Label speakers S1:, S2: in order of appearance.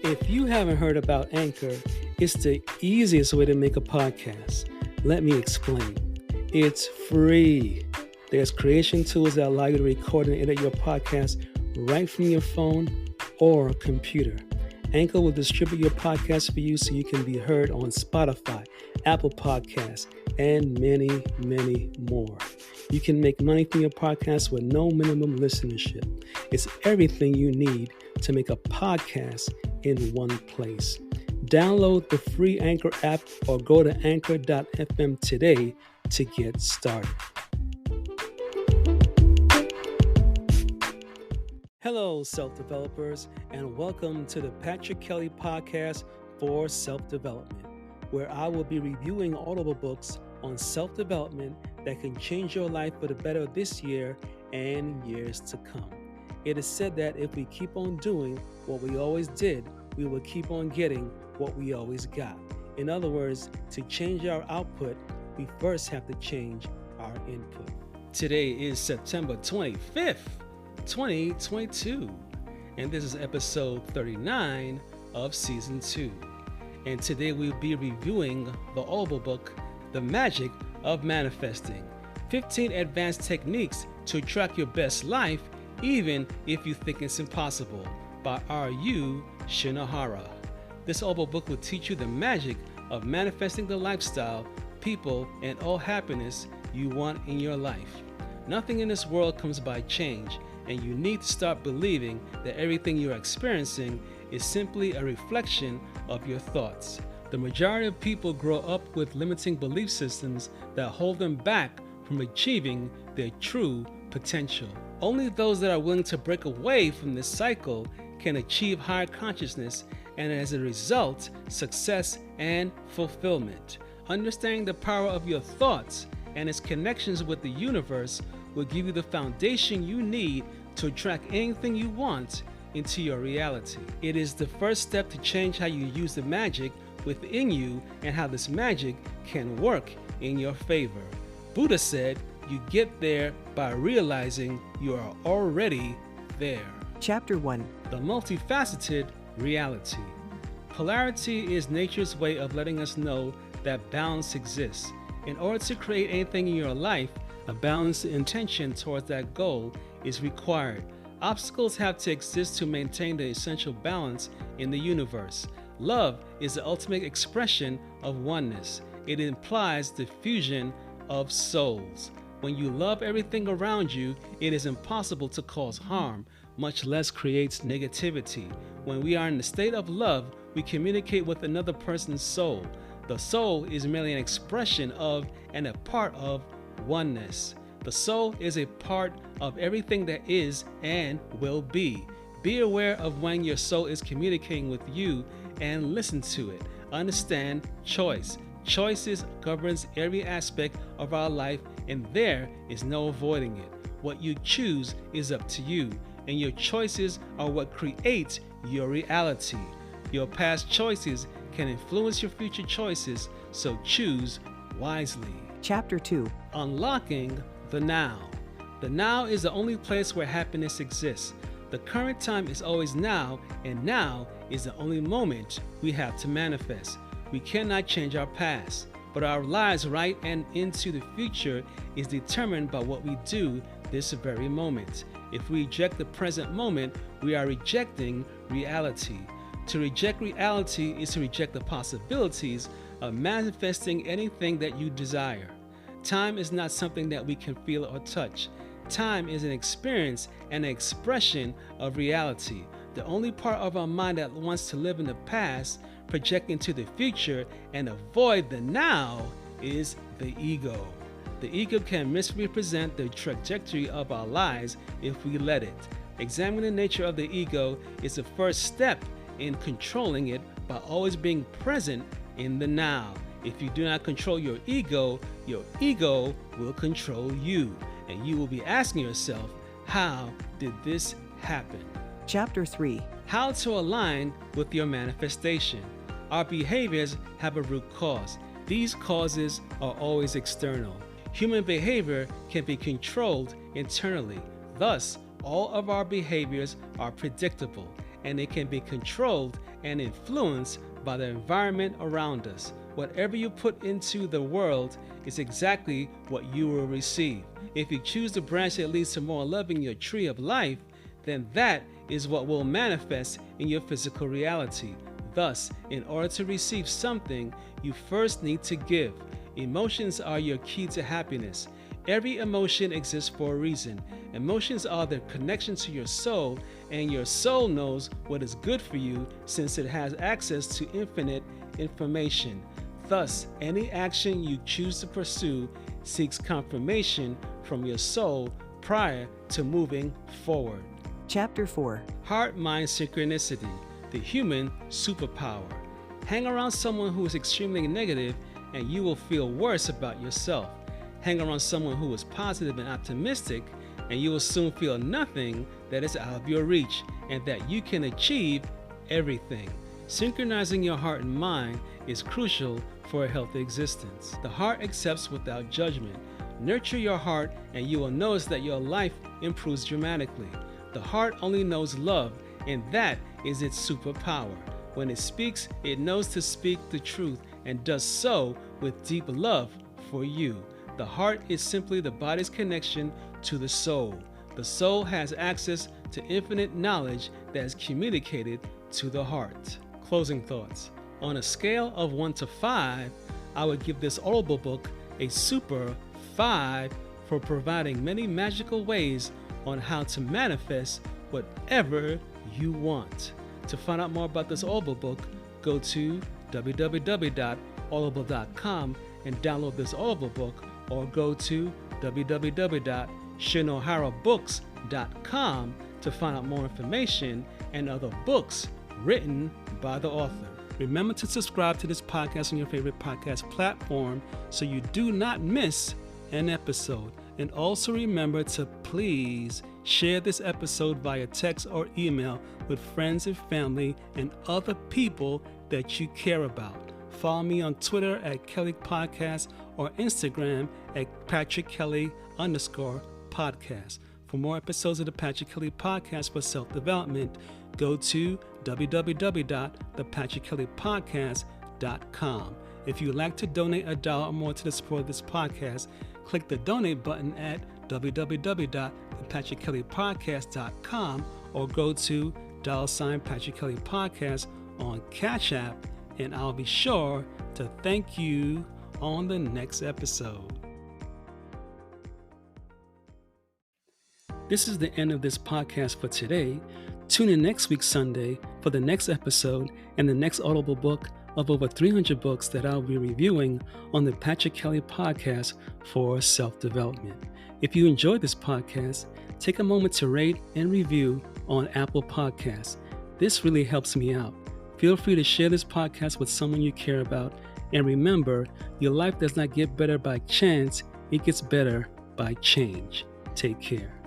S1: If you haven't heard about Anchor, it's the easiest way to make a podcast. Let me explain. It's free. There's creation tools that allow you to record and edit your podcast right from your phone or computer. Anchor will distribute your podcast for you so you can be heard on Spotify, Apple Podcasts, and many, many more. You can make money from your podcast with no minimum listenership. It's everything you need to make a podcast in one place. Download the free Anchor app or go to anchor.fm today to get started. Hello, self-developers, and welcome to the Patrick Kelly Podcast for Self-Development, where I will be reviewing audible books on self-development that can change your life for the better this year and years to come. It is said that if we keep on doing what we always did, we will keep on getting what we always got. In other words, to change our output, we first have to change our input. Today is September 25th, 2022, and this is episode 39 of season 2. And today we'll be reviewing the audible book, The Magic of Manifesting, 15 Advanced Techniques to Attract Your Best Life, Even If You Think It's Impossible, by Ryuu Shinohara. This audible book will teach you the magic of manifesting the lifestyle, people, and all happiness you want in your life. Nothing in this world comes by change, and you need to start believing that everything you're experiencing is simply a reflection of your thoughts. The majority of people grow up with limiting belief systems that hold them back from achieving their true potential. Only those that are willing to break away from this cycle can achieve higher consciousness and, as a result, success and fulfillment. Understanding the power of your thoughts and its connections with the universe will give you the foundation you need to attract anything you want into your reality. It is the first step to change how you use the magic within you and how this magic can work in your favor. Buddha said, you get there by realizing you are already there.
S2: Chapter 1.
S1: The Multi-Faceted Reality. Polarity is nature's way of letting us know that balance exists. In order to create anything in your life, a balanced intention towards that goal is required. Obstacles have to exist to maintain the essential balance in the universe. Love is the ultimate expression of oneness. It implies the fusion of souls. When you love everything around you, it is impossible to cause harm, much less create negativity. When we are in the state of love, we communicate with another person's soul. The soul is merely an expression of and a part of oneness. The soul is a part of everything that is and will be. Be aware of when your soul is communicating with you and listen to it. Understand choice. Choices governs every aspect of our life, and there is no avoiding it. What you choose is up to you, and your choices are what create your reality. Your past choices can influence your future choices, so choose wisely.
S2: Chapter 2.
S1: Unlocking the now. The now is the only place where happiness exists. The current time is always now, and now is the only moment we have to manifest. We cannot change our past, but our lives right and into the future is determined by what we do this very moment. If we reject the present moment, we are rejecting reality. To reject reality is to reject the possibilities of manifesting anything that you desire. Time is not something that we can feel or touch. Time is an experience and an expression of reality. The only part of our mind that wants to live in the past, project into the future, and avoid the now is the ego. The ego can misrepresent the trajectory of our lives if we let it. Examining the nature of the ego is the first step in controlling it by always being present in the now. If you do not control your ego will control you, and you will be asking yourself, how did this happen?
S2: Chapter 3.
S1: How to align with your manifestation. Our behaviors have a root cause. These causes are always external. Human behavior can be controlled internally. Thus, all of our behaviors are predictable, and it can be controlled and influenced by the environment around us. Whatever you put into the world is exactly what you will receive. If you choose the branch that leads to more love in your tree of life, then that is what will manifest in your physical reality. Thus, in order to receive something, you first need to give. Emotions are your key to happiness. Every emotion exists for a reason. Emotions are the connection to your soul, and your soul knows what is good for you since it has access to infinite information. Thus, any action you choose to pursue seeks confirmation from your soul prior to moving forward.
S2: Chapter 4.
S1: Heart-mind synchronicity, the human superpower. Hang around someone who is extremely negative and you will feel worse about yourself. Hang around someone who is positive and optimistic and you will soon feel nothing that is out of your reach and that you can achieve everything. Synchronizing your heart and mind is crucial for a healthy existence. The heart accepts without judgment. Nurture your heart and you will notice that your life improves dramatically. The heart only knows love, and that is its superpower. When it speaks, it knows to speak the truth and does so with deep love for you. The heart is simply the body's connection to the soul. The soul has access to infinite knowledge that is communicated to the heart. Closing thoughts. On a scale of 1 to 5, I would give this audible book a super 5 for providing many magical ways on how to manifest whatever you want. To find out more about this audible book, go to www.audible.com and download this audible book, or go to www.shinoharabooks.com to find out more information and other books written by the author. Remember to subscribe to this podcast on your favorite podcast platform so you do not miss an episode. And also remember to please share this episode via text or email with friends and family and other people that you care about. Follow me on Twitter at Kelly Podcast or Instagram at PatrickKelly_podcast. For more episodes of the Patrick Kelly Podcast for self-development, go to www.thepatrickkellypodcast.com. If you would like to donate $1 or more to the support of this podcast, click the donate button at www.thepatrickkellypodcast.com or go to $Patrick Kelly Podcast on Cash App, and I'll be sure to thank you on the next episode. This is the end of this podcast for today. Tune in next week Sunday for the next episode and the next audible book of over 300 books that I'll be reviewing on the Patrick Kelly Podcast for self-development. If you enjoyed this podcast, take a moment to rate and review on Apple Podcasts. This really helps me out. Feel free to share this podcast with someone you care about. And remember, your life does not get better by chance, it gets better by change. Take care.